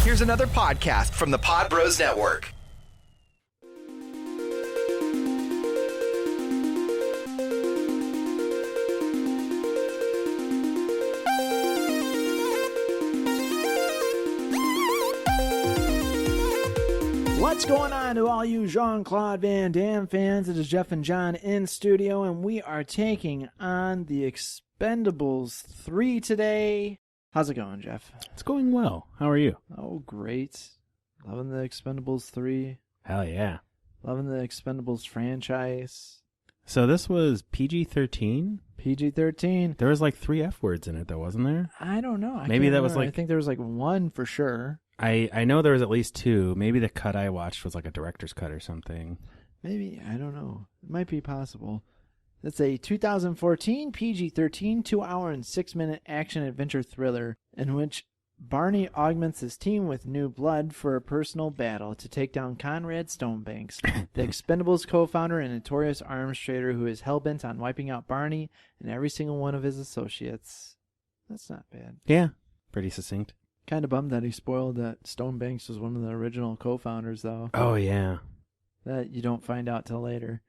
Here's another podcast from the Pod Bros Network. What's going on to all you Jean-Claude Van Damme fans? It is Jeff and John in studio, and we are taking on the Expendables 3 today. How's it going, Jeff? It's going well. How are you? Oh, great. Loving the Expendables 3. Hell yeah. Loving the Expendables franchise. So this was PG-13? PG-13. There was like 3 F words in it, though, wasn't there? I don't know. Maybe that was remember. like... I think there was like 1 for sure. I know there was at least 2. Maybe the cut I watched was like a director's cut or something. Maybe. I don't know. It might be possible. It's a 2014 PG-13 2-hour and 6-minute action-adventure thriller in which Barney augments his team with new blood for a personal battle to take down Conrad Stonebanks, the Expendables co-founder and notorious arms trader who is hell-bent on wiping out Barney and every single one of his associates. That's not bad. Yeah. Pretty succinct. Kind of bummed that he spoiled that Stonebanks was one of the original co-founders, though. Oh, yeah. That you don't find out till later.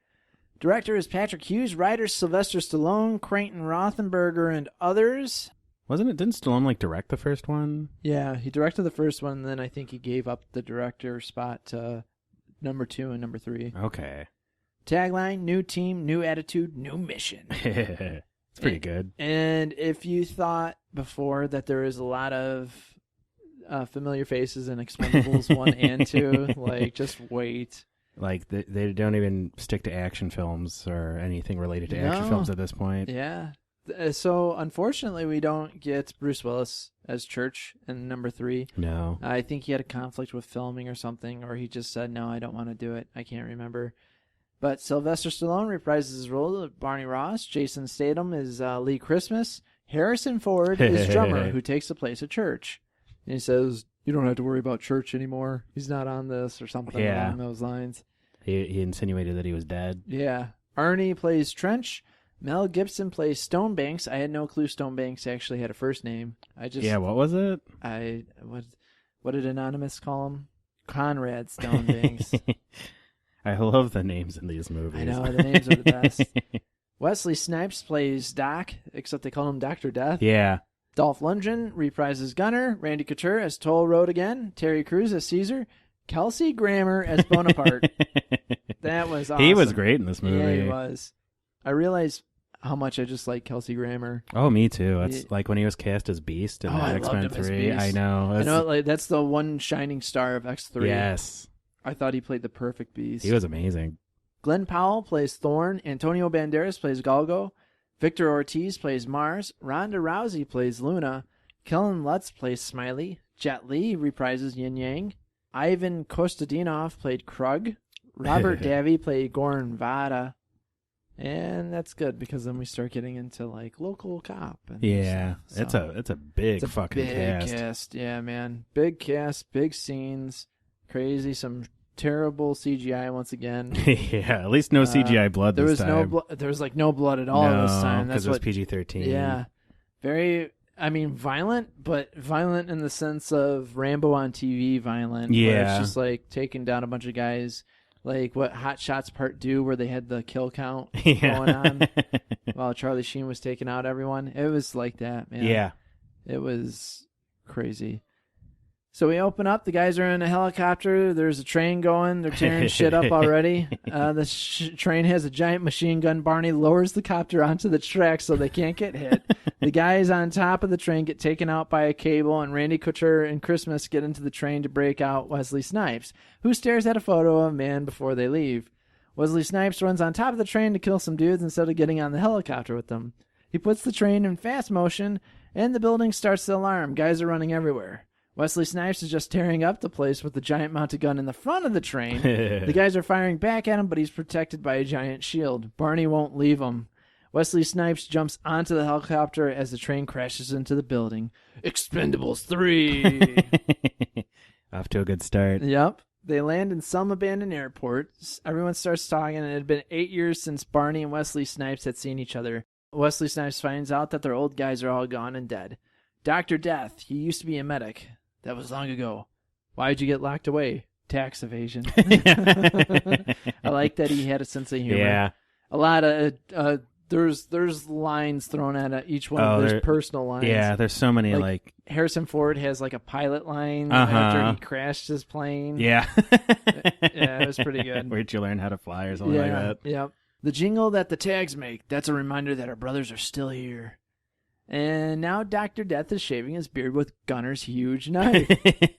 Director is Patrick Hughes. Writers Sylvester Stallone, Creighton Rothenberger, and others. Didn't Stallone like direct the first one? Yeah, he directed the first one, and then I think he gave up the director spot to number 2 and number 3. Okay. Tagline, new team, new attitude, new mission. It's pretty good. And if you thought before that there is a lot of familiar faces in Expendables 1 and 2, like, just wait. Like, they don't even stick to action films or anything related to action films at this point. Yeah. So, unfortunately, we don't get Bruce Willis as Church in number 3. No. I think he had a conflict with filming or something, or he just said, no, I don't want to do it. I can't remember. But Sylvester Stallone reprises his role of Barney Ross. Jason Statham is Lee Christmas. Harrison Ford is drummer who takes the place of Church. And he says, you don't have to worry about Church anymore. He's not on this or something along those lines. He insinuated that he was dead. Yeah. Arnie plays Trench. Mel Gibson plays Stonebanks. I had no clue Stonebanks actually had a first name. Yeah, what was it? What did Anonymous call him? Conrad Stonebanks. I love the names in these movies. I know, the names are the best. Wesley Snipes plays Doc, except they call him Dr. Death. Yeah. Dolph Lundgren reprises Gunner. Randy Couture as Toll Road again. Terry Crews as Caesar. Kelsey Grammer as Bonaparte. That was awesome. He was great in this movie. Yeah, he was. I realized how much I just like Kelsey Grammer. Oh, me too. That's like when he was cast as Beast in X-Men 3. I know. Like that's the one shining star of X3. Yes. I thought he played the perfect Beast. He was amazing. Glenn Powell plays Thorn. Antonio Banderas plays Galgo. Victor Ortiz plays Mars. Ronda Rousey plays Luna. Kellen Lutz plays Smiley. Jet Li reprises Yin Yang. Ivan Kostadinov played Krug. Robert Davi played Goran Vada. And that's good because then we start getting into like local cop. And it's a big fucking cast. Yeah, man. Big cast, big scenes, crazy, some terrible CGI once again. Yeah, at least no CGI blood this time. There was like no blood at all this time. That's because it was PG-13. Yeah. Very, violent, but violent in the sense of Rambo on TV violent. Yeah. Where it's just like taking down a bunch of guys. Like what Hot Shots Part 2 where they had the kill count going on while Charlie Sheen was taking out everyone. It was like that, man. Yeah. It was crazy. So we open up. The guys are in a helicopter. There's a train going. They're tearing shit up already. The train has a giant machine gun. Barney lowers the copter onto the track so they can't get hit. The guys on top of the train get taken out by a cable, and Randy Couture and Christmas get into the train to break out Wesley Snipes, who stares at a photo of a man before they leave. Wesley Snipes runs on top of the train to kill some dudes instead of getting on the helicopter with them. He puts the train in fast motion, and the building starts to alarm. Guys are running everywhere. Wesley Snipes is just tearing up the place with the giant mounted gun in the front of the train. The guys are firing back at him, but he's protected by a giant shield. Barney won't leave him. Wesley Snipes jumps onto the helicopter as the train crashes into the building. Expendables 3! Off to a good start. Yep. They land in some abandoned airport. Everyone starts talking, and it had been 8 years since Barney and Wesley Snipes had seen each other. Wesley Snipes finds out that their old guys are all gone and dead. Dr. Death, he used to be a medic. That was long ago. Why'd you get locked away? Tax evasion. I like that he had a sense of humor. Yeah. A lot of there's lines thrown at each one of his personal lines. Yeah, there's so many like Harrison Ford has like a pilot line Uh-huh. after he crashed his plane. yeah. Yeah, it was pretty good. Where'd you learn how to fly or something like that? Yep. The jingle that the tags make, that's a reminder that our brothers are still here. And now Dr. Death is shaving his beard with Gunner's huge knife.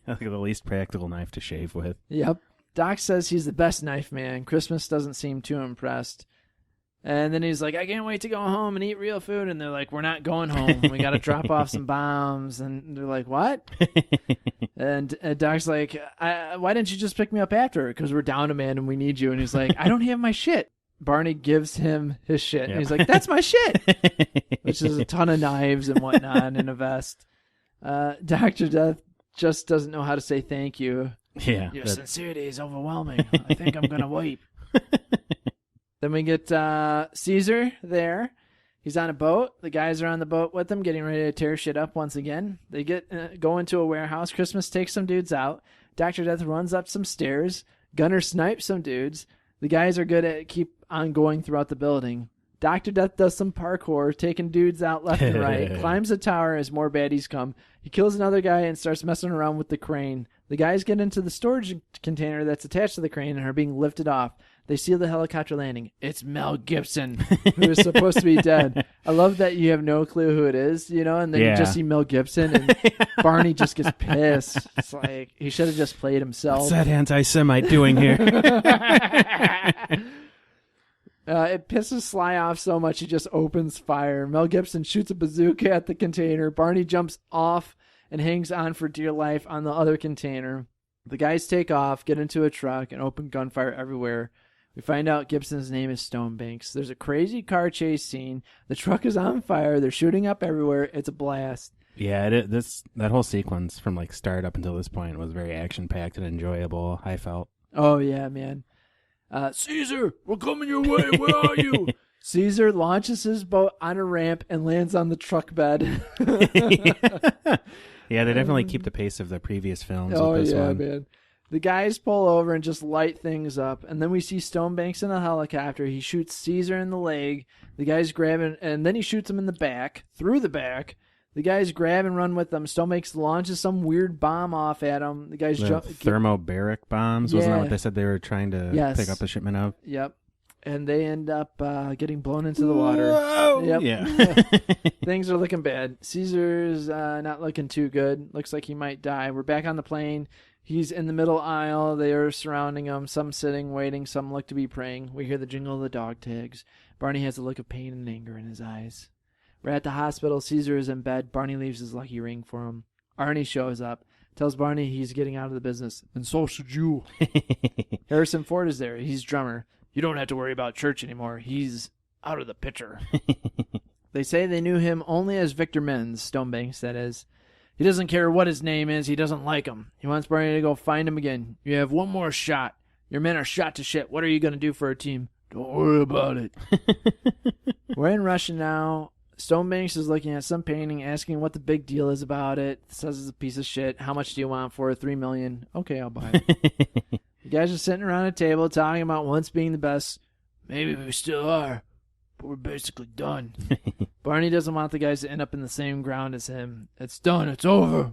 Like the least practical knife to shave with. Yep. Doc says he's the best knife man. Christmas doesn't seem too impressed. And then he's like, I can't wait to go home and eat real food. And they're like, we're not going home. We got to drop off some bombs. And they're like, what? And Doc's like, why didn't you just pick me up after? Because we're down a man and we need you. And he's like, I don't have my shit. Barney gives him his shit. Yep. And he's like, that's my shit. Which is a ton of knives and whatnot and a vest. Dr. Death just doesn't know how to say thank you. Yeah. Your sincerity is overwhelming. I think I'm going to weep. Then we get Caesar there. He's on a boat. The guys are on the boat with him, getting ready to tear shit up once again. They go into a warehouse. Christmas takes some dudes out. Dr. Death runs up some stairs. Gunner snipes some dudes. The guys are good at keep on going throughout the building. Dr. Death does some parkour, taking dudes out left and right, climbs a tower as more baddies come. He kills another guy and starts messing around with the crane. The guys get into the storage container that's attached to the crane and are being lifted off. They see the helicopter landing. It's Mel Gibson, who is supposed to be dead. I love that you have no clue who it is, and then you just see Mel Gibson, and Barney just gets pissed. It's like, he should have just played himself. What's that anti-Semite doing here? It pisses Sly off so much he just opens fire. Mel Gibson shoots a bazooka at the container. Barney jumps off and hangs on for dear life on the other container. The guys take off, get into a truck, and open gunfire everywhere. We find out Gibson's name is Stonebanks. There's a crazy car chase scene. The truck is on fire. They're shooting up everywhere. It's a blast. Yeah, that whole sequence from like start up until this point was very action-packed and enjoyable, I felt. Oh, yeah, man. Caesar, we're coming your way. Where are you? Caesar launches his boat on a ramp and lands on the truck bed. Yeah, they definitely keep the pace of the previous films Oh, with this yeah, one. man. The guys pull over and just light things up, and then we see Stonebanks in a helicopter. He shoots Caesar in the leg. The guys grab him, and then he shoots him in the back, through the back. The guys grab and run with them. Stonebanks launches some weird bomb off at him. The guys jump. Thermobaric bombs, wasn't that what they said they were trying to pick up a shipment of? Yep. And they end up getting blown into the water. Whoa! Yep. Yeah. Things are looking bad. Caesar's not looking too good. Looks like he might die. We're back on the plane. He's in the middle aisle. They are surrounding him. Some sitting, waiting. Some look to be praying. We hear the jingle of the dog tags. Barney has a look of pain and anger in his eyes. We're at the hospital. Caesar is in bed. Barney leaves his lucky ring for him. Arnie shows up. Tells Barney he's getting out of the business. And so should you. Harrison Ford is there. He's drummer. You don't have to worry about church anymore. He's out of the picture. They say they knew him only as Victor Menz, Stonebanks, that is. He doesn't care what his name is. He doesn't like him. He wants Barney to go find him again. You have one more shot. Your men are shot to shit. What are you going to do for our team? Don't worry about it. We're in Russia now. Stonebanks is looking at some painting, asking what the big deal is about it. Says it's a piece of shit. How much do you want for it? $3 million. Okay, I'll buy it. The guys are sitting around a table talking about once being the best. Maybe we still are, but we're basically done. Barney doesn't want the guys to end up in the same ground as him. It's done. It's over.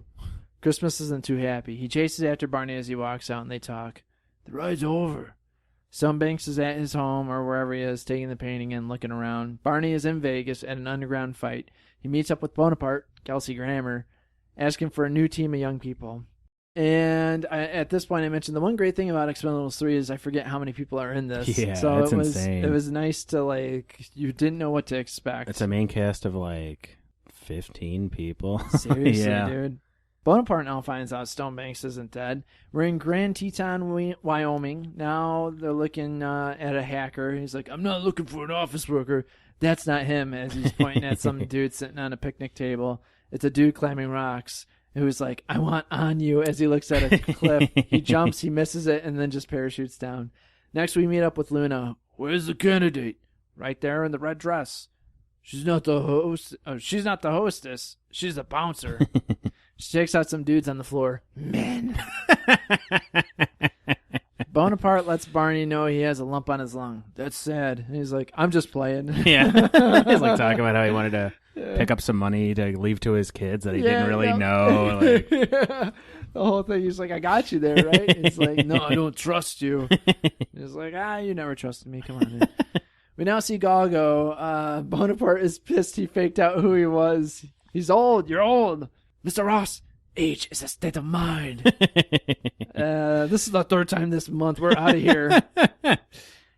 Christmas isn't too happy. He chases after Barney as he walks out, and they talk. The ride's over. Stonebanks is at his home or wherever he is, taking the painting and looking around. Barney is in Vegas at an underground fight. He meets up with Bonaparte, Kelsey Grammer, asking for a new team of young people. And at this point, I mentioned the one great thing about Expendables 3 is I forget how many people are in this. Yeah, so that's insane. It was nice to, you didn't know what to expect. It's a main cast of 15 people. Seriously, yeah. dude. Bonaparte now finds out Stonebanks isn't dead. We're in Grand Teton, Wyoming. Now they're looking at a hacker. He's like, I'm not looking for an office worker. That's not him, as he's pointing at some dude sitting on a picnic table. It's a dude climbing rocks who's like, I want on you, as he looks at a cliff. He jumps, he misses it, and then just parachutes down. Next, we meet up with Luna. Where's the candidate? Right there in the red dress. She's not the host. Oh, she's not the hostess. She's the bouncer. She takes out some dudes on the floor. Men. Bonaparte lets Barney know he has a lump on his lung. That's sad. And he's like, I'm just playing. Yeah. He's like talking about how he wanted to pick up some money to leave to his kids that he didn't really know. Like, The whole thing, he's like, I got you there, right? He's like, no, I don't trust you. He's like, you never trusted me. Come on in. We now see Galgo. Bonaparte is pissed he faked out who he was. He's old. You're old. Mr. Ross, age is a state of mind. This is the third time this month. We're out of here.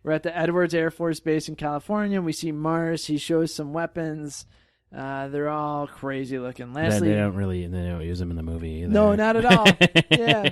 We're at the Edwards Air Force Base in California. We see Mars. He shows some weapons. They're all crazy looking. Lastly, they don't use them in the movie either. No, not at all. Yeah.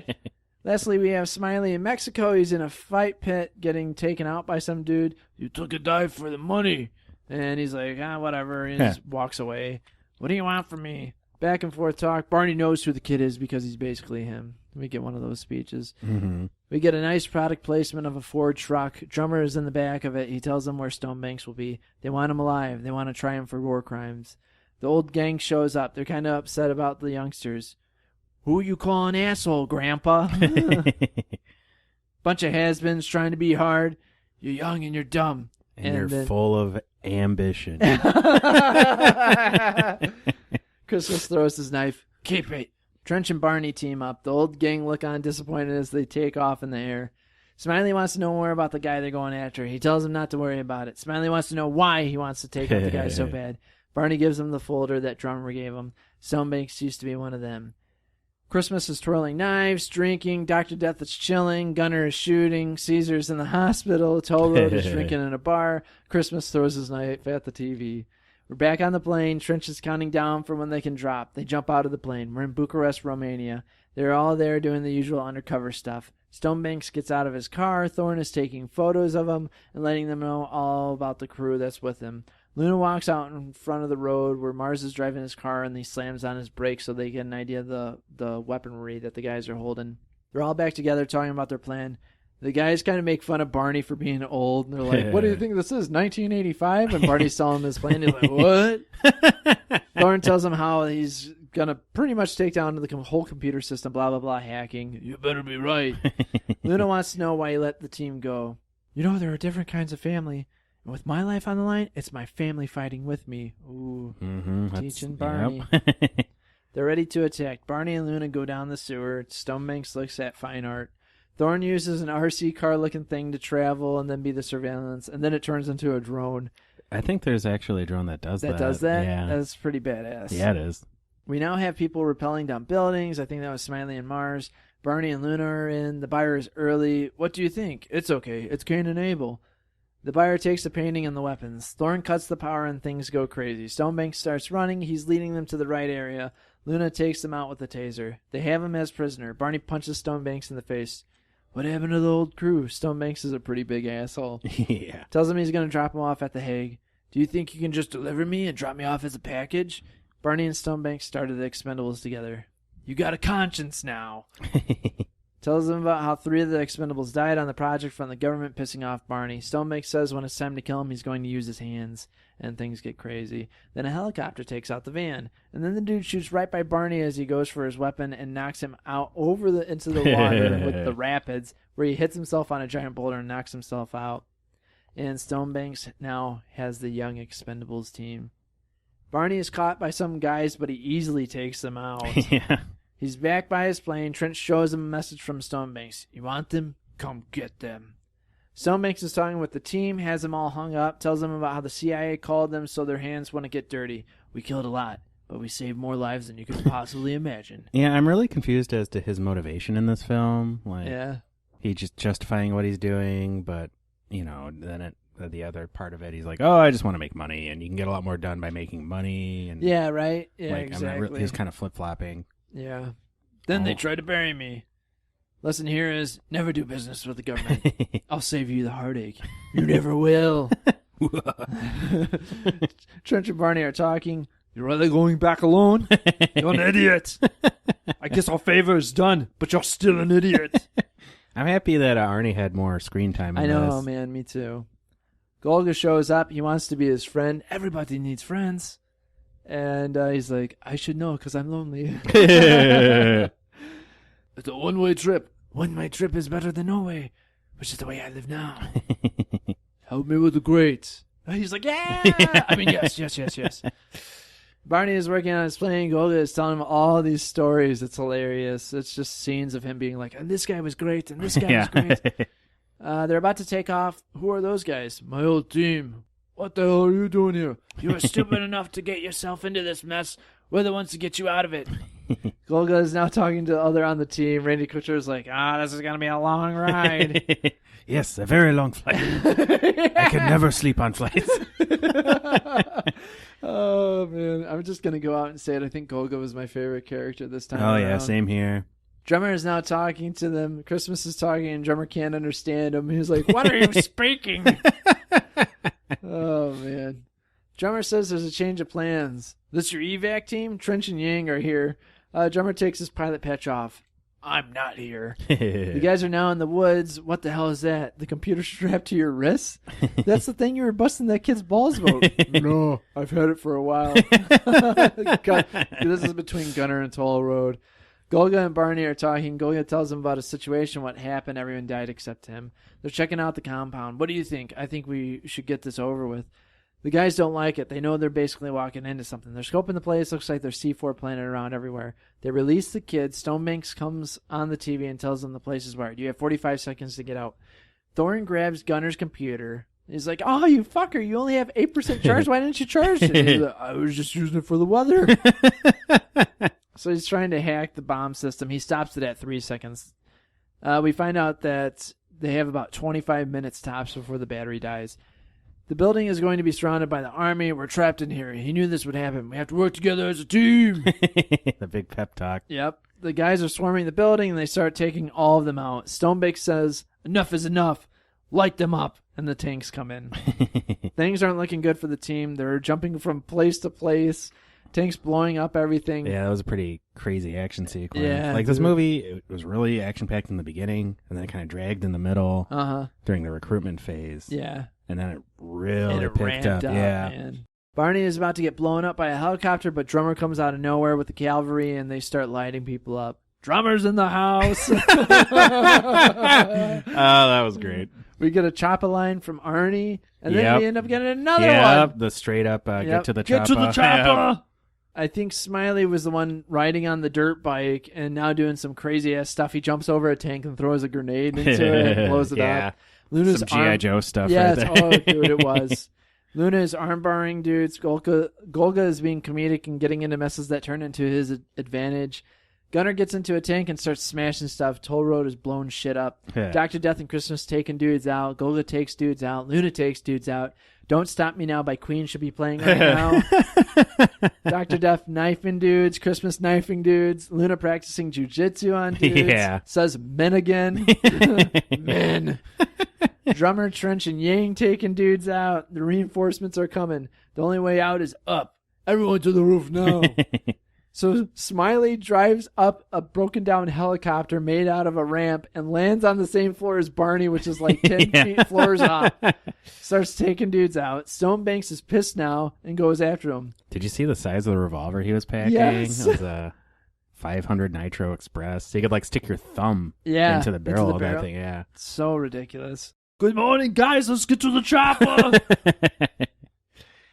Lastly, we have Smiley in Mexico. He's in a fight pit getting taken out by some dude. You took a dive for the money. And he's like, whatever. He just walks away. What do you want from me? Back and forth talk. Barney knows who the kid is because he's basically him. We get one of those speeches. Mm-hmm. We get a nice product placement of a Ford truck. Drummer is in the back of it. He tells them where Stonebanks will be. They want him alive. They want to try him for war crimes. The old gang shows up. They're kind of upset about the youngsters. Who you calling asshole, Grandpa? Bunch of has-beens trying to be hard. You're young and you're dumb. And you're full of ambition. Christmas throws his knife. Keep it. Trench and Barney team up. The old gang look on disappointed as they take off in the air. Smiley wants to know more about the guy they're going after. He tells him not to worry about it. Smiley wants to know why he wants to take out the guy so bad. Barney gives him the folder that Drummer gave him. Stonebanks used to be one of them. Christmas is twirling knives, drinking. Dr. Death is chilling. Gunner is shooting. Caesar's in the hospital. Toll Road is drinking in a bar. Christmas throws his knife at the TV. We're back on the plane. Trench is counting down for when they can drop. They jump out of the plane. We're in Bucharest, Romania. They're all there doing the usual undercover stuff. Stonebanks gets out of his car. Thorne is taking photos of him and letting them know all about the crew that's with him. Luna walks out in front of the road where Mars is driving his car, and he slams on his brakes so they get an idea of the weaponry that the guys are holding. They're all back together talking about their plan. The guys kind of make fun of Barney for being old, and they're like, what do you think this is, 1985? And Barney's telling him his plan. He's like, what? Thorne tells him how he's going to pretty much take down the whole computer system, blah, blah, blah, hacking. You better be right. Luna wants to know why he let the team go. You know, there are different kinds of family. And with my life on the line, it's my family fighting with me. Ooh, teaching Barney. Yep. They're ready to attack. Barney and Luna go down the sewer. Stonebanks looks at fine art. Thorne uses an RC car-looking thing to travel and then be the surveillance, and then it turns into a drone. I think there's actually a drone that does that. That does that? Yeah. That's pretty badass. Yeah, it is. We now have people rappelling down buildings. I think that was Smiley and Mars. Barney and Luna are in. The buyer is early. What do you think? It's okay. It's Cain and Abel. The buyer takes the painting and the weapons. Thorne cuts the power and things go crazy. Stonebanks starts running. He's leading them to the right area. Luna takes them out with a taser. They have him as prisoner. Barney punches Stonebanks in the face. What happened to the old crew? Stonebanks is a pretty big asshole. Yeah. Tells him he's going to drop him off at The Hague. Do you think you can just deliver me and drop me off as a package? Barney and Stonebanks started the Expendables together. You got a conscience now. Tells him about how 3 of the Expendables died on the project from the government pissing off Barney. Stonebanks says when it's time to kill him, he's going to use his hands. And things get crazy. Then a helicopter takes out the van. And then the dude shoots right by Barney as he goes for his weapon and knocks him out into the water with the rapids, where he hits himself on a giant boulder and knocks himself out. And Stonebanks now has the young Expendables team. Barney is caught by some guys, but he easily takes them out. Yeah. He's back by his plane. Trent shows him a message from Stonebanks. You want them? Come get them. Stonebanks is talking with the team, has them all hung up, tells them about how the CIA called them so their hands wouldn't get dirty. We killed a lot, but we saved more lives than you could possibly imagine. Yeah, I'm really confused as to his motivation in this film. Like, yeah. He's just justifying what he's doing, but, you know, then the other part of it, he's like, oh, I just want to make money, and you can get a lot more done by making money. And yeah, right? Yeah, like, exactly. He's kind of flip-flopping. Yeah. Then they tried to bury me. Lesson here is never do business with the government. I'll save you the heartache. You never will. Trench and Barney are talking. You're really going back alone? You're an idiot. I guess our favor is done, but you're still an idiot. I'm happy that Arnie had more screen time in I know, this. man. Me too. Golga shows up. He wants to be his friend. Everybody needs friends. And he's like, I should know because I'm lonely. It's a one-way trip. One-way trip is better than no way, which is the way I live now. Help me with the grades. And he's like, yeah. I mean, yes. Barney is working on his plane. Golga is telling him all these stories. It's hilarious. It's just scenes of him being like, and this guy was great, and this guy was great. They're about to take off. Who are those guys? My old team. What the hell are you doing here? You were stupid enough to get yourself into this mess. We're the ones to get you out of it. Golga is now talking to the other on the team. Randy Kutcher is like, this is going to be a long ride. Yes, a very long flight. I can never sleep on flights. Oh, man. I'm just going to go out and say it. I think Golga was my favorite character this time around. Yeah, same here. Drummer is now talking to them. Christmas is talking, and Drummer can't understand him. He's like, what are you speaking? Oh, man. Drummer says there's a change of plans. This your evac team? Trench and Yang are here. Drummer takes his pilot patch off. I'm not here. The guys are now in the woods. What the hell is that? The computer strapped to your wrist? That's the thing you were busting that kid's balls about. No, I've had it for a while. This is between Gunner and Toll Road. Golga and Barney are talking. Golga tells them about a situation, what happened. Everyone died except him. They're checking out the compound. What do you think? I think we should get this over with. The guys don't like it. They know they're basically walking into something. They're scoping the place. Looks like there's C4 planted around everywhere. They release the kids. Stonebanks comes on the TV and tells them the place is wired. You have 45 seconds to get out. Thorne grabs Gunner's computer. He's like, oh, you fucker. You only have 8% charge. Why didn't you charge it? He's like, I was just using it for the weather. So he's trying to hack the bomb system. He stops it at 3 seconds. We find out that they have about 25 minutes tops before the battery dies. The building is going to be surrounded by the army. We're trapped in here. He knew this would happen. We have to work together as a team. The big pep talk. Yep. The guys are swarming the building, and they start taking all of them out. Stonebank says, enough is enough. Light them up. And the tanks come in. Things aren't looking good for the team. They're jumping from place to place. Tanks blowing up everything. Yeah, that was a pretty crazy action sequence. Yeah, like this movie, it was really action-packed in the beginning, and then it kind of dragged in the middle during the recruitment phase. Yeah. And then it really picked up. Yeah. Man. Barney is about to get blown up by a helicopter, but Drummer comes out of nowhere with the cavalry, and they start lighting people up. Drummer's in the house. Oh, that was great. We get a chopper line from Arnie, and then we end up getting another one. Yep, the straight up get to the chopper. Get to the chopper. Yep. I think Smiley was the one riding on the dirt bike and now doing some crazy-ass stuff. He jumps over a tank and throws a grenade into it and blows it up. Luna's some G.I. Joe stuff right there. Oh, dude, it was. Luna is arm-barring dudes. Golga is being comedic and getting into messes that turn into his advantage. Gunner gets into a tank and starts smashing stuff. Toll Road is blowing shit up. Yeah. Dr. Death and Christmas taking dudes out. Golga takes dudes out. Luna takes dudes out. Don't Stop Me Now by Queen should be playing right now. Dr. Death knifing dudes. Christmas knifing dudes. Luna practicing jujitsu on dudes. Yeah. Says men again. Men. Drummer, Trench, and Yang taking dudes out. The reinforcements are coming. The only way out is up. Everyone to the roof now. So Smiley drives up a broken down helicopter made out of a ramp and lands on the same floor as Barney, which is like 10 feet floors up. Starts taking dudes out. Stonebanks is pissed now and goes after him. Did you see the size of the revolver he was packing? Yes. It was a 500 Nitro Express. So you could like stick your thumb into the barrel of that thing. Yeah. So ridiculous. Good morning, guys. Let's get to the chopper.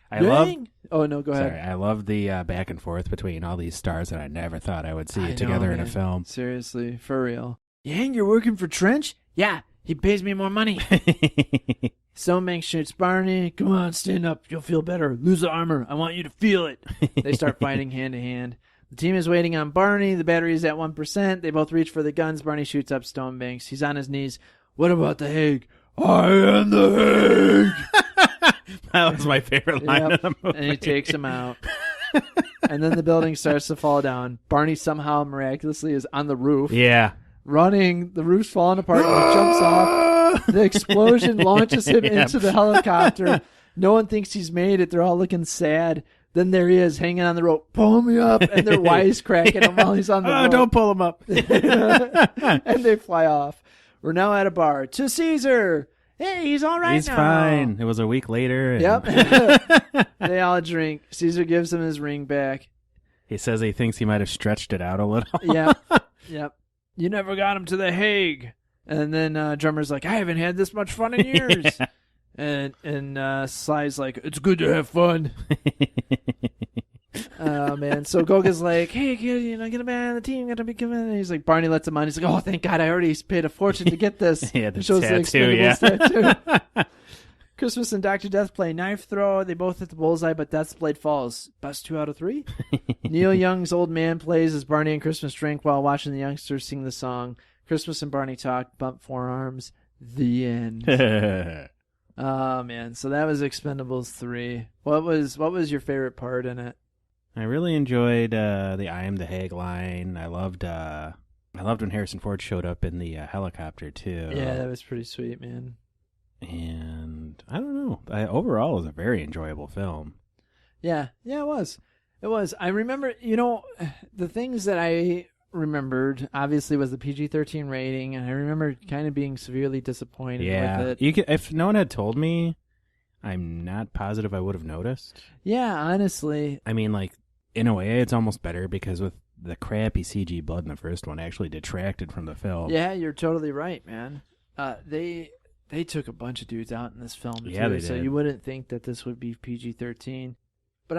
I love. Oh, no, go ahead. Sorry, I love the back and forth between all these stars that I never thought I would see together in a film. Seriously, for real. Yang, you're working for Trench? Yeah, he pays me more money. Stonebank shoots Barney. Come on, stand up. You'll feel better. Lose the armor. I want you to feel it. They start fighting hand to hand. The team is waiting on Barney. The battery is at 1%. They both reach for the guns. Barney shoots up Stonebanks. He's on his knees. What about the Hague? I am the Hague. That was my favorite line of the movie. And he takes him out. And then the building starts to fall down. Barney somehow miraculously is on the roof. Yeah. Running. The roof's falling apart. And he jumps off. The explosion launches him into the helicopter. No one thinks he's made it. They're all looking sad. Then there he is hanging on the rope. Pull me up. And they're wisecracking him while he's on the rope. Don't pull him up. And they fly off. We're now at a bar. To Caesar. Hey, he's all right now. He's fine. It was a week later. Yep. They all drink. Caesar gives him his ring back. He says he thinks he might have stretched it out a little. Yep. You never got him to The Hague. And then drummer's like, I haven't had this much fun in years. And Sly's like, it's good to have fun. Oh, man. So Goga's like, hey, kid, get a man on the team. Got to be coming. And he's like, Barney lets him on. He's like, oh, thank God. I already paid a fortune to get this. Yeah, the shows tattoo, the tattoo. Christmas and Dr. Death play knife throw. They both hit the bullseye, but Death's blade falls. Best 2 out of 3. Neil Young's old man plays as Barney and Christmas drink while watching the youngsters sing the song. Christmas and Barney talk, bump forearms. The end. Oh, man. So that was Expendables 3. What was your favorite part in it? I really enjoyed the I am the Hague line. I loved when Harrison Ford showed up in the helicopter, too. Yeah, that was pretty sweet, man. And I don't know. Overall, it was a very enjoyable film. Yeah, it was. It was. I remember, the things that I remembered, obviously, was the PG-13 rating, and I remember kind of being severely disappointed with it. If no one had told me, I'm not positive I would have noticed. Yeah, honestly. I mean, like, in a way, it's almost better because with the crappy CG blood in the first one actually detracted from the film. Yeah, you're totally right, man. They took a bunch of dudes out in this film, yeah, too, they did. So you wouldn't think that this would be PG-13. But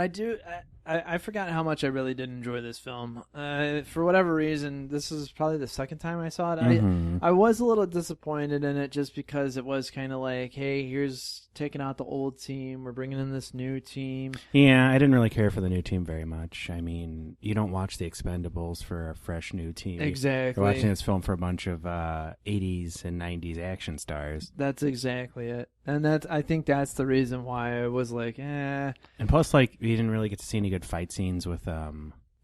I forgot how much I really did enjoy this film. For whatever reason, this is probably the second time I saw it. Mm-hmm. I was a little disappointed in it just because it was kind of like, hey, here's taking out the old team. We're bringing in this new team. Yeah, I didn't really care for the new team very much. I mean, you don't watch the Expendables for a fresh new team. Exactly. You're watching this film for a bunch of 80s and 90s action stars. That's exactly it. And I think that's the reason why I was like, eh. And plus, like, we didn't really get to see any good fight scenes with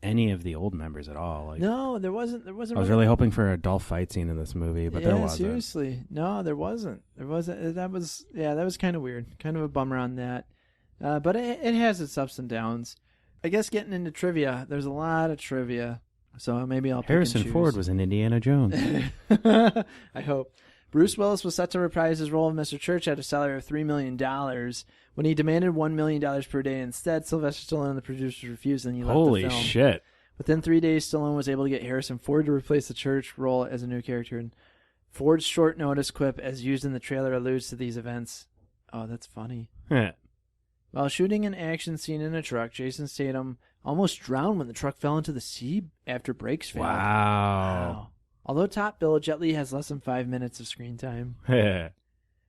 any of the old members at all. Like, no, there wasn't. I was really hoping for a Dolph fight scene in this movie, but there wasn't. Seriously. No, there wasn't. That was kind of weird. Kind of a bummer on that. But it has its ups and downs. I guess getting into trivia, there's a lot of trivia. So maybe I'll Harrison pick and choose. Ford was in Indiana Jones. I hope. Bruce Willis was set to reprise his role of Mr. Church at a salary of $3 million. When he demanded $1 million per day instead, Sylvester Stallone and the producers refused, and he left the film. Holy shit. Within 3 days, Stallone was able to get Harrison Ford to replace the Church role as a new character. And Ford's short notice quip, as used in the trailer, alludes to these events. Oh, that's funny. While shooting an action scene in a truck, Jason Statham almost drowned when the truck fell into the sea after brakes failed. Wow. Although top bill, Jet Li has less than 5 minutes of screen time. That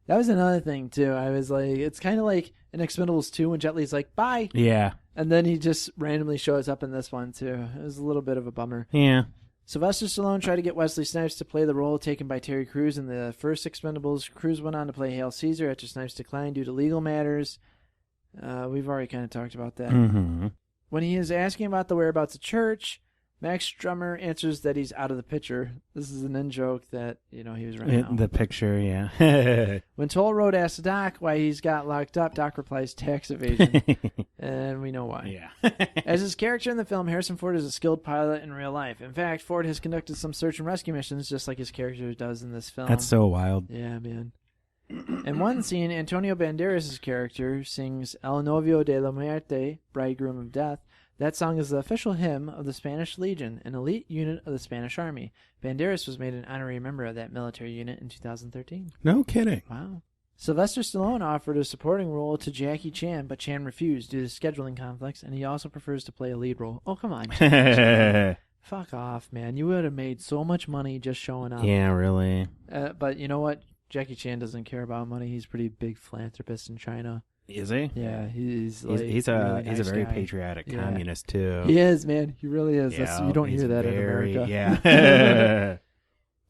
was another thing, too. I was like, it's kind of like in Expendables 2 when Jet Li's like, bye. Yeah. And then he just randomly shows up in this one, too. It was a little bit of a bummer. Yeah. Sylvester Stallone tried to get Wesley Snipes to play the role taken by Terry Crews in the first Expendables. Crews went on to play Hail Caesar after Snipes declined due to legal matters. We've already kind of talked about that. Mm-hmm. When he is asking about the whereabouts of Church, Max Drummer answers that he's out of the picture. This is an in-joke that, he was running out. The picture, yeah. When Toll Road asks Doc why he's got locked up, Doc replies, tax evasion. And we know why. Yeah. As his character in the film, Harrison Ford is a skilled pilot in real life. In fact, Ford has conducted some search and rescue missions just like his character does in this film. That's so wild. Yeah, man. In one scene, Antonio Banderas' character sings El Novio de la Muerte, Bridegroom of Death. That song is the official hymn of the Spanish Legion, an elite unit of the Spanish Army. Banderas was made an honorary member of that military unit in 2013. No kidding. Wow. Sylvester Stallone offered a supporting role to Jackie Chan, but Chan refused due to scheduling conflicts, and he also prefers to play a lead role. Oh, come on. Fuck off, man. You would have made so much money just showing up. Yeah, really. But you know what? Jackie Chan doesn't care about money. He's a pretty big philanthropist in China. Is he? Yeah, he's a really nice very guy. patriotic communist too. He is, man. He really is. Yeah, You don't hear that in America. Yeah.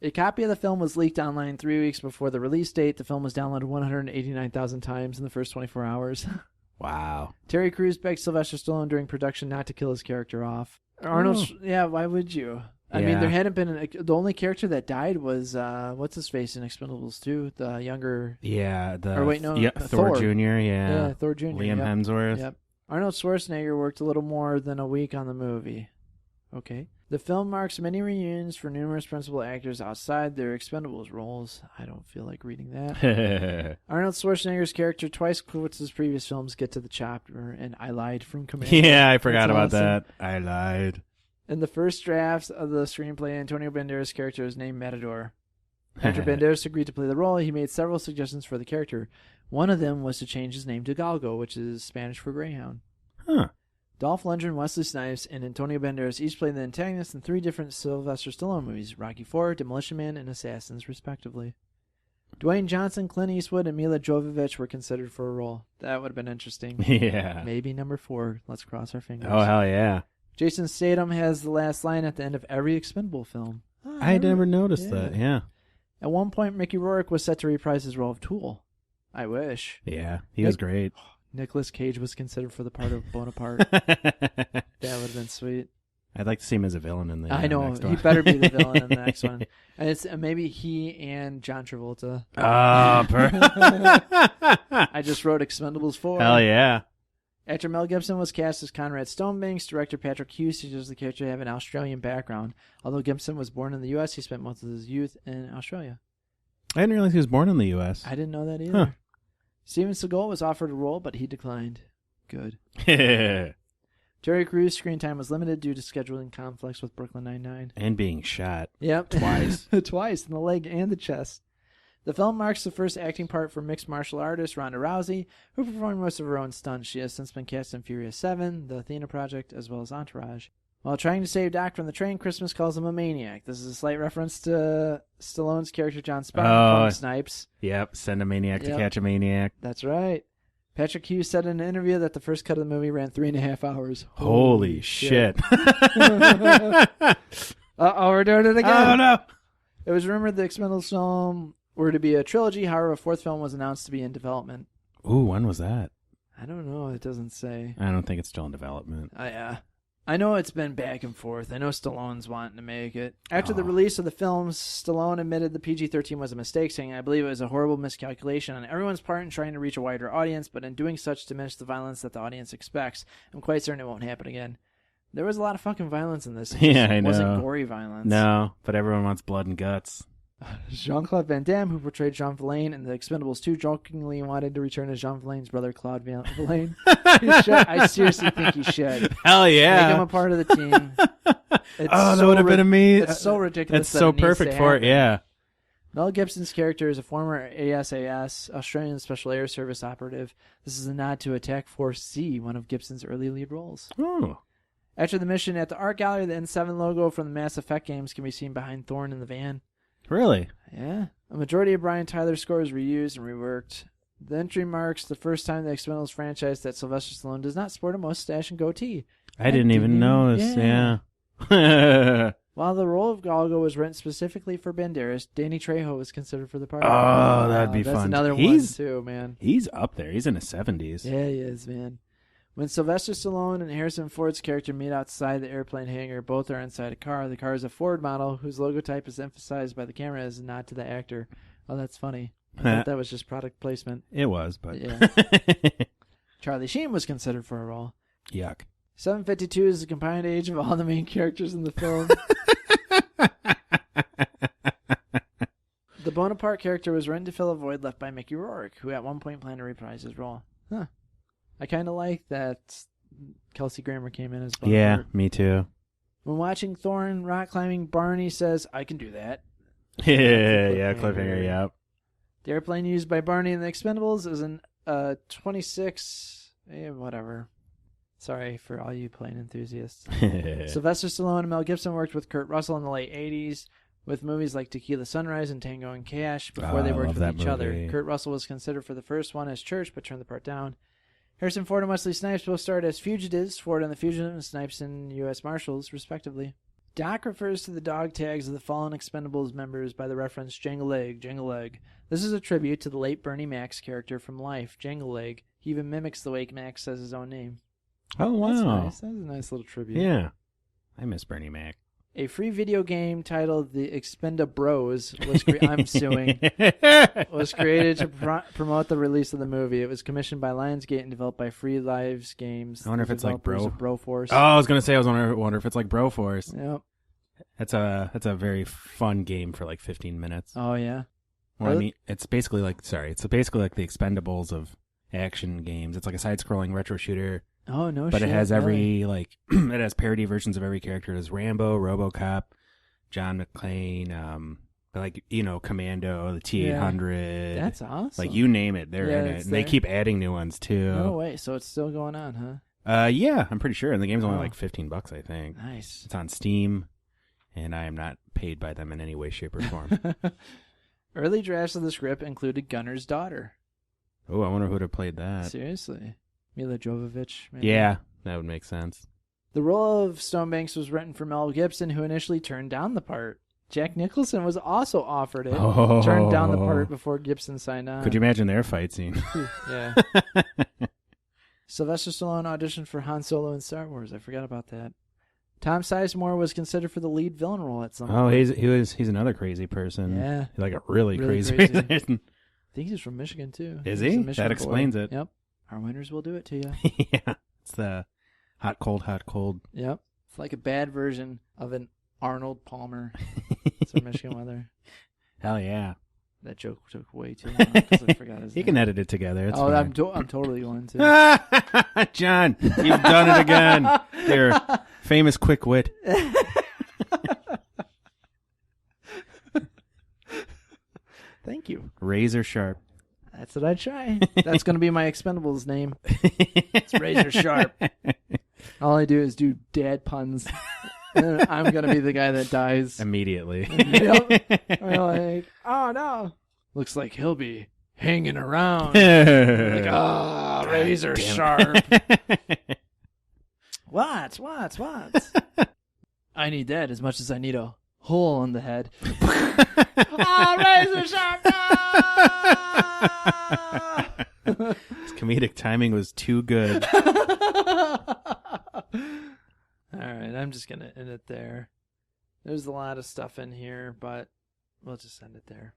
A copy of the film was leaked online 3 weeks before the release date. The film was downloaded 189,000 times in the first 24 hours. Wow. Terry Crews begged Sylvester Stallone during production not to kill his character off. Arnold, yeah, why would you? I mean, there hadn't been the only character that died was what's his face in Expendables 2, the younger. Yeah, Thor Jr. Yeah, Thor Jr. Liam Hemsworth. Yep. Arnold Schwarzenegger worked a little more than a week on the movie. Okay. The film marks many reunions for numerous principal actors outside their Expendables roles. I don't feel like reading that. Arnold Schwarzenegger's character twice quotes his previous films Get to the Chopper and I Lied from Commando. Yeah, I forgot That's about awesome. that. I lied. In the first drafts of the screenplay, Antonio Banderas' character is named Matador. After Banderas agreed to play the role, he made several suggestions for the character. One of them was to change his name to Galgo, which is Spanish for greyhound. Huh. Dolph Lundgren, Wesley Snipes, and Antonio Banderas each played the antagonists in 3 different Sylvester Stallone movies, Rocky IV, Demolition Man, and Assassins, respectively. Dwayne Johnson, Clint Eastwood, and Mila Jovovich were considered for a role. That would have been interesting. Yeah. Maybe number 4. Let's cross our fingers. Oh, hell yeah. Jason Statham has the last line at the end of every Expendable film. I never noticed that, yeah. At one point, Mickey Rourke was set to reprise his role of Tool. I wish. Yeah, he was great. Nicolas Cage was considered for the part of Bonaparte. That would have been sweet. I'd like to see him as a villain in the I know. next He one. better be the villain in the next one. And it's maybe he and John Travolta. I just wrote Expendables 4. Hell yeah. Actor Mel Gibson was cast as Conrad Stonebanks. Director Patrick Hughes suggests the character have an Australian background. Although Gibson was born in the U.S., he spent most of his youth in Australia. I didn't realize he was born in the U.S. I didn't know that either. Huh. Steven Seagal was offered a role, but he declined. Good. And Terry Crews' screen time was limited due to scheduling conflicts with Brooklyn Nine-Nine. being shot. Yep. Twice. Twice, in the leg and the chest. The film marks the first acting part for mixed martial artist Ronda Rousey, who performed most of her own stunts. She has since been cast in Furious 7, The Athena Project, as well as Entourage. While trying to save Doc from the train, Christmas calls him a maniac. This is a slight reference to Stallone's character John Spartan from Snipes. Yep, send a maniac to catch a maniac. That's right. Patrick Hughes said in an interview that the first cut of the movie ran 3.5 hours. Holy shit. Uh-oh, we're doing it again. Oh, no. It was rumored the Expendables film were to be a trilogy. However, a 4th film was announced to be in development. Ooh, when was that? I don't know. It doesn't say. I don't think it's still in development. I know it's been back and forth. I know Stallone's wanting to make it. After the release of the films, Stallone admitted the PG-13 was a mistake, saying, "I believe it was a horrible miscalculation on everyone's part in trying to reach a wider audience, but in doing such diminish the violence that the audience expects. I'm quite certain it won't happen again." There was a lot of fucking violence in this. It wasn't gory violence. No, but everyone wants blood and guts. Jean-Claude Van Damme, who portrayed Jean Villain in The Expendables 2, jokingly wanted to return as Jean Villain's brother, Claude Villain. I seriously think he should. Hell yeah. Make him a part of the team. That would have been amazing. It's so ridiculous. It's so perfect for it, yeah. Mel Gibson's character is a former ASAS, Australian Special Air Service operative. This is a nod to Attack Force C, one of Gibson's early lead roles. Oh. After the mission at the art gallery, the N7 logo from the Mass Effect games can be seen behind Thorne in the van. Really? Yeah. A majority of Brian Tyler's scores were reused and reworked. The entry marks the first time the Expendables franchise that Sylvester Stallone does not sport a mustache and goatee. I didn't even notice, yeah. While the role of Galgo was written specifically for Banderas, Danny Trejo was considered for the part. Oh, that'd be fun. That's another one, too, man. He's up there. He's in his 70s. Yeah, he is, man. When Sylvester Stallone and Harrison Ford's character meet outside the airplane hangar, both are inside a car. The car is a Ford model whose logotype is emphasized by the camera as a nod to the actor. Oh, that's funny. I thought that was just product placement. It was, but... Yeah. Charlie Sheen was considered for a role. Yuck. 752 is the combined age of all the main characters in the film. The Bonaparte character was written to fill a void left by Mickey Rourke, who at one point planned to reprise his role. Huh. I kind of like that Kelsey Grammer came in as Bonaparte. Yeah, me too. When watching Thorne rock climbing, Barney says, "I can do that." Yeah, cliffhanger, yeah. The airplane used by Barney in The Expendables is an 26... whatever. Sorry for all you plane enthusiasts. Sylvester Stallone and Mel Gibson worked with Kurt Russell in the late 80s with movies like Tequila Sunrise and Tango and Cash before they worked with each other. Kurt Russell was considered for the first one as Church, but turned the part down. Harrison Ford and Wesley Snipes both starred as fugitives, Ford in The Fugitive and Snipes in U.S. Marshals, respectively. Doc refers to the dog tags of the fallen Expendables members by the reference Jangle Leg, Jangle Leg. This is a tribute to the late Bernie Mac's character from Life, Jangle Leg. He even mimics the way Mac says his own name. Oh, wow. That's nice. That was a nice little tribute. Yeah. I miss Bernie Mac. A free video game titled The Expendables was created to promote the release of the movie. It was commissioned by Lionsgate and developed by Free Lives Games. I wonder if it's like Broforce. Oh, I was gonna say I wonder if it's like Broforce. Yep. That's a very fun game for like 15 minutes. Oh yeah. Well, I mean, it's basically like the Expendables of action games. It's like a side-scrolling retro shooter Oh, no shit. But it has really? every, like, it has parody versions of every character. There's Rambo, RoboCop, John McClane, like, you know, Commando, the T-800. That's awesome. Like, you name it, they're in it. And they keep adding new ones, too. No way. So it's still going on, huh? Yeah, I'm pretty sure. And the game's only like $15, I think. Nice. It's on Steam, and I am not paid by them in any way, shape, or form. Early drafts of the script included Gunner's daughter. Oh, I wonder who would have played that. Seriously. Mila Jovovich, maybe? Yeah, that would make sense. The role of Stonebanks was written for Mel Gibson, who initially turned down the part. Jack Nicholson was also offered it, turned down the part before Gibson signed on. Could you imagine their fight scene? Yeah. Sylvester Stallone auditioned for Han Solo in Star Wars. I forgot about that. Tom Sizemore was considered for the lead villain role at some point. Oh, he's another crazy person. Yeah. Like a really crazy person. I think he's from Michigan, too. Is He's he? a Michigan That explains boy. it. Yep. Our winners will do it to you. Yeah. It's the hot, cold, hot, cold. Yep. It's like a bad version of an Arnold Palmer. It's our Michigan weather. Hell yeah. That joke took way too long because I forgot his You name. can edit it together. It's fine. I'm totally going to. John, you've done it again. Your famous quick wit. Thank you. Razor sharp. That's what I try. That's going to be my Expendables name. It's Razor Sharp. All I do is do dad puns. And I'm going to be the guy that dies. Immediately. Yep. I'm like, oh no. Looks like he'll be hanging around. Like, Razor Sharp. What? I need that as much as I need a hole in the head. Razor Sharp! No! His comedic timing was too good. All right, I'm just going to end it there. There's a lot of stuff in here, but we'll just end it there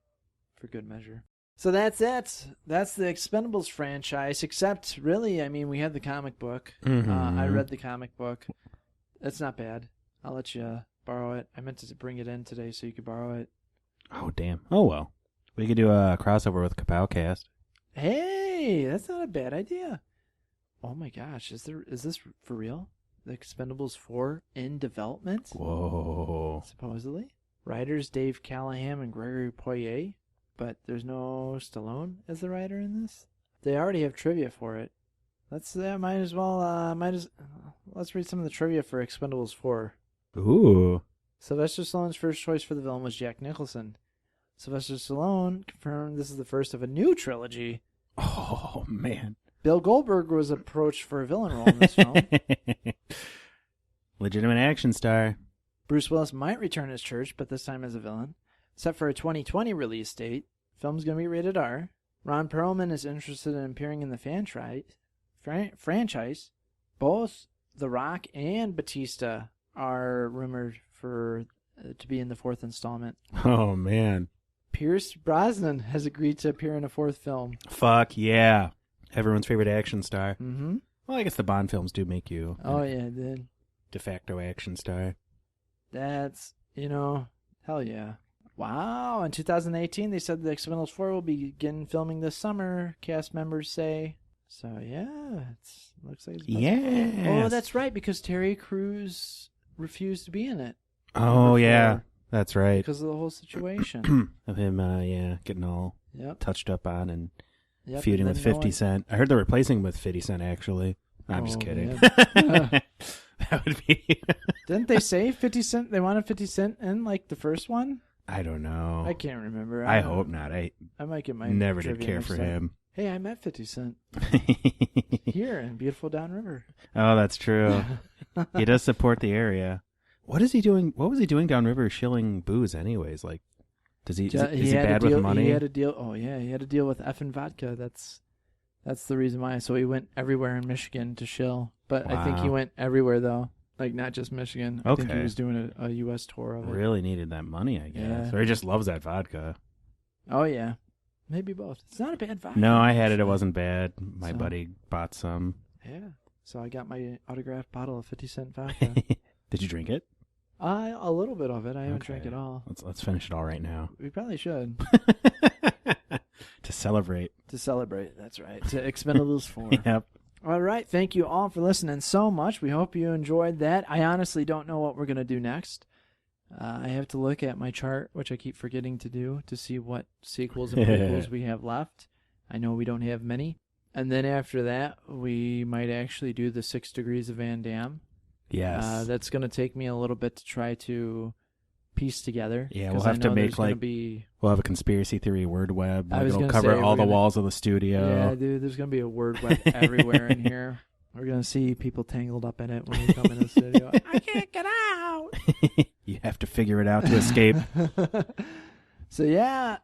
for good measure. So that's it. That's the Expendables franchise, except really, I mean, we had the comic book. Mm-hmm. I read the comic book. It's not bad. I'll let you borrow it. I meant to bring it in today so you could borrow it. Oh, damn. Oh, well. We could do a crossover with Kapowcast. Hey, that's not a bad idea. Oh my gosh, is this for real? The Expendables 4 in development? Whoa. Supposedly. Writers Dave Callahan and Gregory Poirier, but there's no Stallone as the writer in this. They already have trivia for it. Let's read some of the trivia for Expendables 4. Ooh. Sylvester Stallone's first choice for the villain was Jack Nicholson. Sylvester Stallone confirmed this is the first of a new trilogy. Oh, man. Bill Goldberg was approached for a villain role in this film. Legitimate action star. Bruce Willis might return as Church, but this time as a villain. Set for a 2020 release date, film's going to be rated R. Ron Perlman is interested in appearing in the franchise. Both The Rock and Batista are rumored to be in the fourth installment. Oh, man. Pierce Brosnan has agreed to appear in a fourth film. Fuck yeah. Everyone's favorite action star. Mm-hmm. Well, I guess the Bond films do make you Oh, yeah, it did. de facto action star. That's, hell yeah. Wow. In 2018, they said the Expendables 4 will begin filming this summer, cast members say. So, yeah, looks like it's Yeah. Oh, that's right, because Terry Crews refused to be in it. Oh, yeah. That's right. Because of the whole situation. Of him, getting all touched up on and feuding with 50 Cent. I heard they're replacing him with 50 Cent, actually. I'm just kidding. That would be... Didn't they say 50 Cent? They wanted 50 Cent in, like, the first one? I don't know. I can't remember. I hope not. I might get my never did care for him. Hey, I met 50 Cent here in beautiful Downriver. Oh, that's true. He does support the area. What is he doing? What was he doing downriver shilling booze anyways? Like, is he bad with money? He had a deal. Oh yeah, he had a deal with effing vodka. That's the reason why. So he went everywhere in Michigan to shill. But Wow. I think he went everywhere though, like not just Michigan. I think Okay. he was doing a U.S. tour of it. Really needed that money, I guess. Yeah. Or he just loves that vodka. Oh yeah, maybe both. It's not a bad vodka. No, I had it. It wasn't bad. My So- buddy bought some. Yeah. So I got my autographed bottle of 50 Cent vodka. Did you drink it? A little bit of it. I haven't Okay. drank it all. Let's finish it all right now. We probably should. To celebrate. To celebrate, that's right. To Expendables 4. Yep. All right. Thank you all for listening so much. We hope you enjoyed that. I honestly don't know what we're going to do next. I have to look at my chart, which I keep forgetting to do, to see what sequels and prequels we have left. I know we don't have many. And then after that, we might actually do the 6 Degrees of Van Damme. Yes. That's going to take me a little bit to try to piece together. Yeah, we'll have to make we'll have a conspiracy theory word web. Like, it'll cover all the walls of the studio. Yeah, dude, there's going to be a word web everywhere in here. We're going to see people tangled up in it when we come in the studio. I can't get out. You have to figure it out to escape. So, yeah,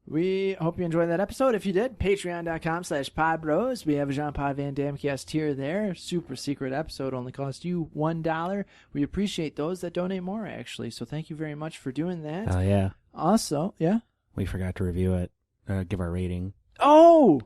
we hope you enjoyed that episode. If you did, patreon.com/podbros. We have a Jean-Pod Van Damme cast tier there. Super secret episode. Only cost you $1. We appreciate those that donate more, actually. So thank you very much for doing that. Oh, yeah. Also, yeah? We forgot to review it. Give our rating. Oh!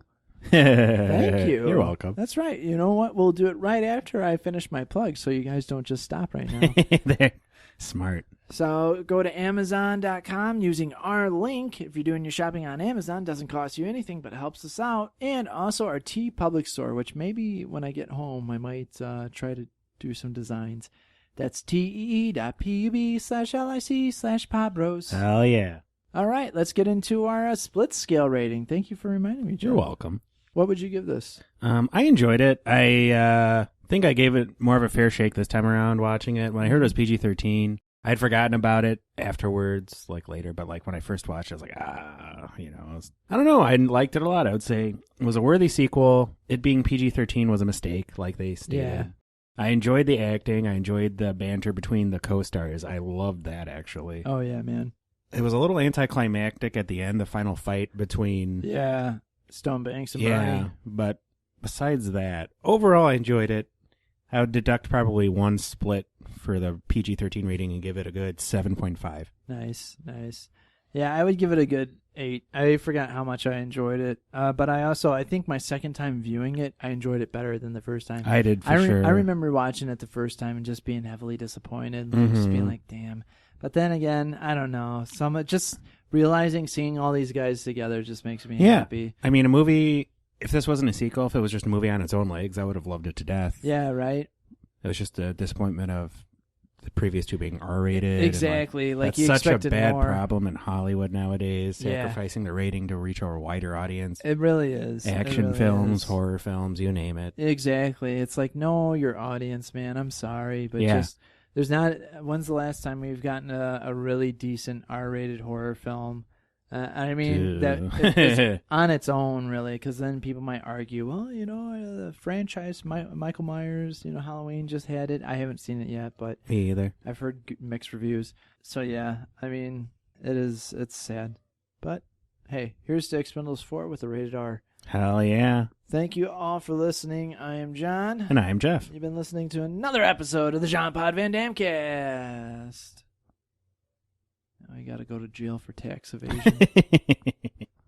Thank you. You're welcome. That's right. You know what? We'll do it right after I finish my plug so you guys don't just stop right now. They're smart. So go to Amazon.com using our link. If you're doing your shopping on Amazon, doesn't cost you anything, but it helps us out. And also our TeePublic store, which maybe when I get home, I might try to do some designs. That's tee.pub/lic/podbros. Hell yeah. All right, let's get into our split scale rating. Thank you for reminding me, Joe. You're welcome. What would you give this? I enjoyed it. I think I gave it more of a fair shake this time around watching it. When I heard it was PG-13, I'd forgotten about it afterwards, like later. But like when I first watched it, I was like, I don't know. I liked it a lot. I would say it was a worthy sequel. It being PG-13 was a mistake, like they stated. Yeah. I enjoyed the acting. I enjoyed the banter between the co-stars. I loved that, actually. Oh, yeah, man. It was a little anticlimactic at the end, the final fight between... Yeah, Stonebanks and Barney. But besides that, overall I enjoyed it. I would deduct probably one split for the PG-13 rating and give it a good 7.5. Nice. Yeah, I would give it a good 8. I forgot how much I enjoyed it. But I think my second time viewing it, I enjoyed it better than the first time. I did, sure. I remember watching it the first time and just being heavily disappointed. Like, just being like, damn. But then again, I don't know. Just realizing, seeing all these guys together just makes me happy. I mean, a movie, if this wasn't a sequel, if it was just a movie on its own legs, I would have loved it to death. Yeah, right? It was just a disappointment of the previous two being R-rated. Exactly. That's such a bad problem in Hollywood nowadays, sacrificing the rating to reach a wider audience. It really is. Action films, horror films, you name it. Exactly. It's like, know your audience, man. I'm sorry, but just... There's not. When's the last time we've gotten a really decent R-rated horror film? I mean, that it's on its own, really, because then people might argue, well, the franchise, Michael Myers, Halloween just had it. I haven't seen it yet, but me either. I've heard mixed reviews. So yeah, I mean, it's sad, but hey, here's to Expendables 4 with a rated R. Hell yeah. Thank you all for listening. I am John. And I am Jeff. You've been listening to another episode of the Jean-Pod Van Damme cast. Now I gotta go to jail for tax evasion.